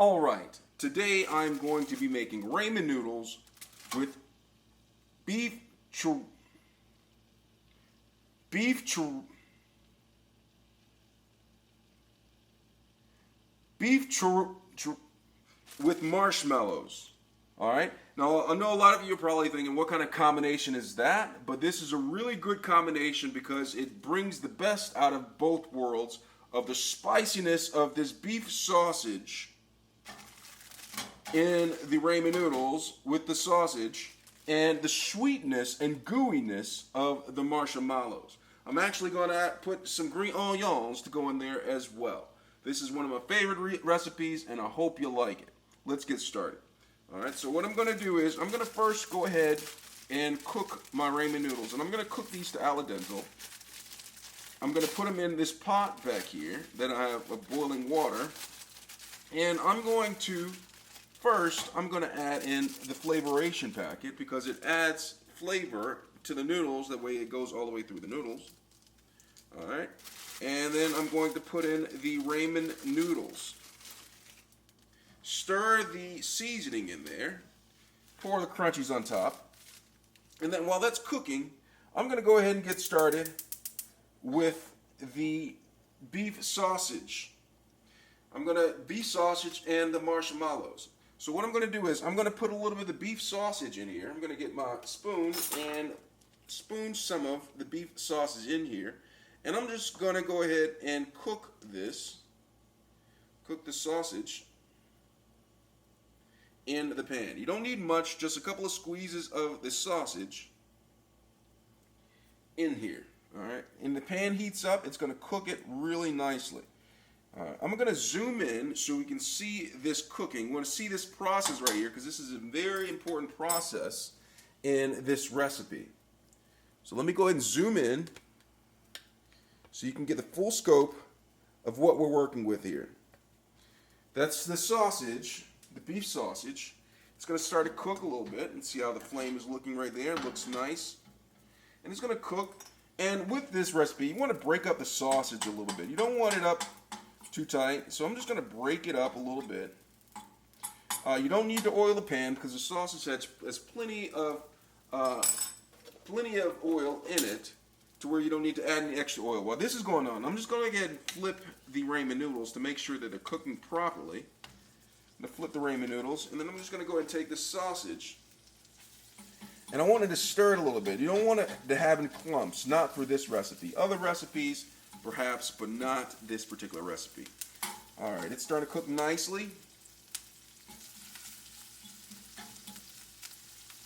Alright, today I'm going to be making ramen noodles with beef chur... beef chur... beef chur... with marshmallows. Alright, now I know a lot of you are probably thinking, what kind of combination is that? But this is a really good combination because it brings the best out of both worlds of the spiciness of this beef sausage in the ramen noodles with the sausage and the sweetness and gooiness of the marshmallows. I'm actually going to put some green onions to go in there as well. This is one of my favorite recipes and I hope you like it. Let's get started. Alright, so what I'm going to do is I'm going to first go ahead and cook my ramen noodles. And I'm going to cook these to al dente. I'm going to put them in this pot back here that I have of boiling water. And I'm going to add in the flavoration packet because it adds flavor to the noodles. That way it goes all the way through the noodles. Alright. And then I'm going to put in the ramen noodles. Stir the seasoning in there. Pour the crunchies on top. And then while that's cooking, I'm going to go ahead and get started with the beef sausage. Beef sausage and the marshmallows. So what I'm going to do is I'm going to put a little bit of the beef sausage in here. I'm going to get my spoon and spoon some of the beef sausage in here. And I'm just going to go ahead and cook this. Cook the sausage in the pan. You don't need much, just a couple of squeezes of the sausage in here. Alright, and the pan heats up, it's going to cook it really nicely. Alright, I'm going to zoom in so we can see this cooking. We want to see this process right here because this is a very important process in this recipe. So let me go ahead and zoom in so you can get the full scope of what we're working with here. That's the sausage, the beef sausage. It's going to start to cook a little bit and see how the flame is looking right there. It looks nice. And it's going to cook. And with this recipe, you want to break up the sausage a little bit. You don't want it up too tight, so I'm just going to break it up a little bit. You don't need to oil the pan because the sausage has plenty of oil in it to where you don't need to add any extra oil. While this is going on, I'm just going to go ahead and flip the ramen noodles to make sure that they're cooking properly. I'm going to flip the ramen noodles, and then I'm just going to go ahead and take the sausage. And I wanted to stir it a little bit. You don't want it to have in clumps, not for this recipe. Other recipes, perhaps, but not this particular recipe. Alright, it's starting to cook nicely.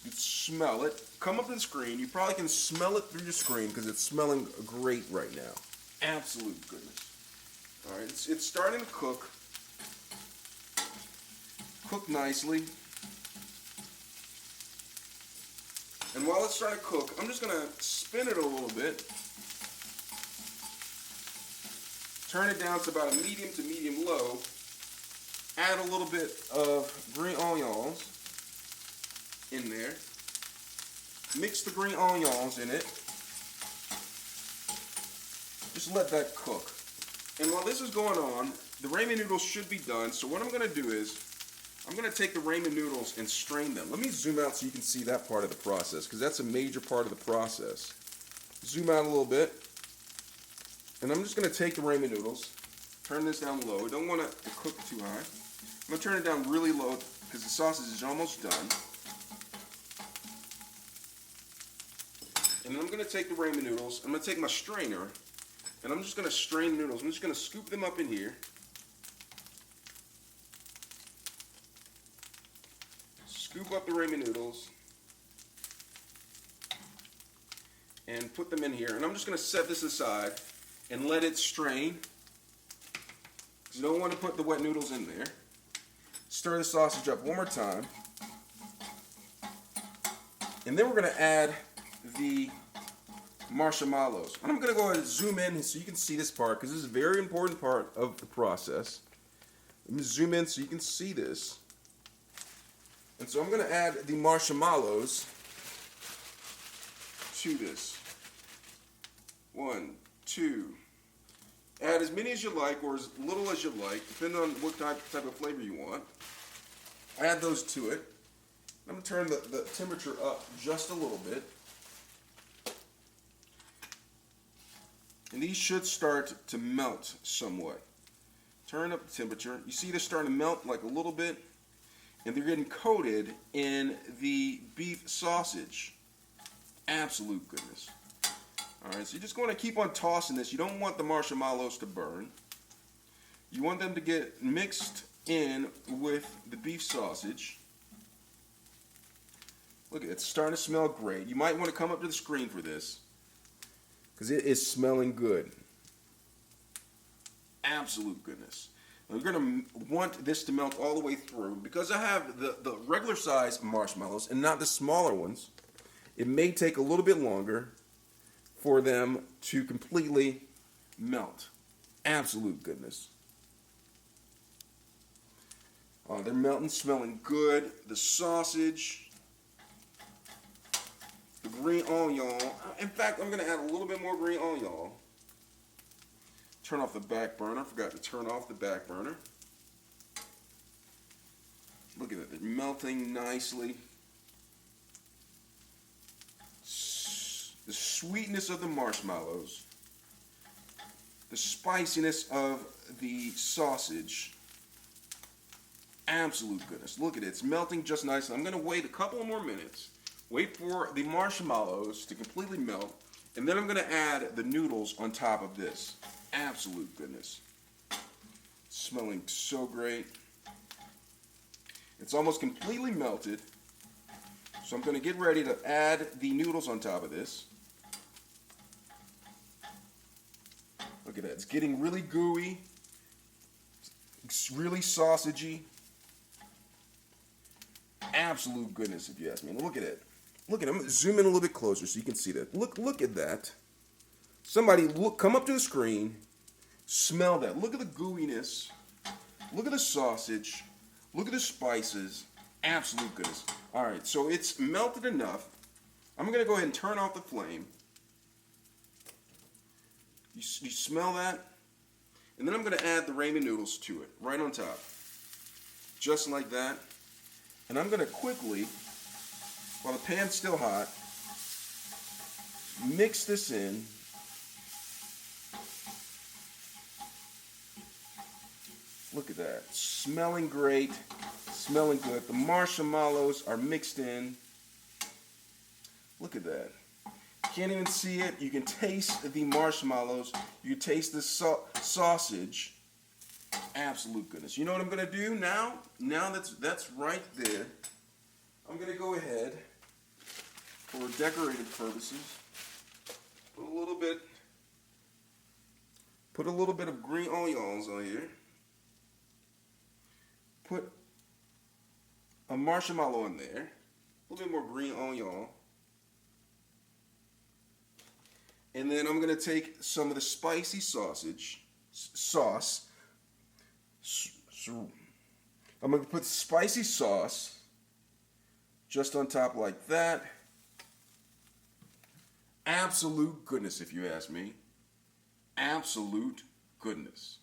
You can smell it. Come up to the screen. You probably can smell it through your screen because it's smelling great right now. Absolute goodness. Alright, it's starting to cook. Cook nicely. And while it's starting to cook, I'm just going to spin it a little bit. Turn it down to about a medium to medium low. Add a little bit of green onions in there. Mix the green onions in it. Just let that cook. And while this is going on, the ramen noodles should be done. So what I'm going to do is, I'm going to take the ramen noodles and strain them. Let me zoom out so you can see that part of the process because that's a major part of the process. Zoom out a little bit. And I'm just going to take the ramen noodles, turn this down low. We don't want it to cook too high. I'm going to turn it down really low because the sausage is almost done. And then I'm going to take the ramen noodles. I'm going to take my strainer and I'm just going to strain the noodles. I'm just going to scoop them up in here. Scoop up the ramen noodles and put them in here. And I'm just going to set this aside and let it strain. You don't want to put the wet noodles in there. Stir the sausage up one more time. And then we're going to add the marshmallows. And I'm going to go ahead and zoom in so you can see this part because this is a very important part of the process. Let me zoom in so you can see this. And so I'm going to add the marshmallows to this. 1, 2, Add as many as you like or as little as you like, depending on what type of flavor you want. Add those to it. I'm going to turn the temperature up just a little bit. And these should start to melt somewhat. Turn up the temperature. You see they're starting to melt like a little bit, and they're getting coated in the beef sausage. Absolute goodness. Alright, so you're just going to keep on tossing this. You don't want the marshmallows to burn. You want them to get mixed in with the beef sausage. Look, it's starting to smell great. You might want to come up to the screen for this, because it is smelling good. Absolute goodness. Now you're going to want this to melt all the way through. Because I have the regular size marshmallows and not the smaller ones, it may take a little bit longer for them to completely melt. Absolute goodness. They're melting, smelling good. The sausage, the green onion. In fact, I'm going to add a little bit more green onion. Turn off the back burner. Forgot to turn off the back burner. Look at it. They're melting nicely. The sweetness of the marshmallows. The spiciness of the sausage. Absolute goodness. Look at it. It's melting just nicely. I'm going to wait a couple more minutes. Wait for the marshmallows to completely melt. And then I'm going to add the noodles on top of this. Absolute goodness. Smelling so great. It's almost completely melted. So I'm going to get ready to add the noodles on top of this. Look at that. It's getting really gooey. It's really sausagey. Absolute goodness, if you ask me. And look at it. Look at it. I'm going to zoom in a little bit closer so you can see that. Look at that. Somebody come up to the screen. Smell that. Look at the gooiness. Look at the sausage. Look at the spices. Absolute goodness. Alright, so it's melted enough. I'm going to go ahead and turn off the flame. You smell that? And then I'm going to add the ramen noodles to it, right on top. Just like that. And I'm going to quickly, while the pan's still hot, mix this in. Look at that. Smelling great. Smelling good. The marshmallows are mixed in. Look at that. Can't even see it. You can taste the marshmallows. You can taste the sausage. Absolute goodness. You know what I'm going to do now? Now that's right there. I'm going to go ahead, for decorative purposes, put a little bit of green onions on here. Put a marshmallow in there. A little bit more green onion. And then I'm going to take some of the spicy sauce. I'm going to put spicy sauce just on top like that. Absolute goodness, if you ask me. Absolute goodness.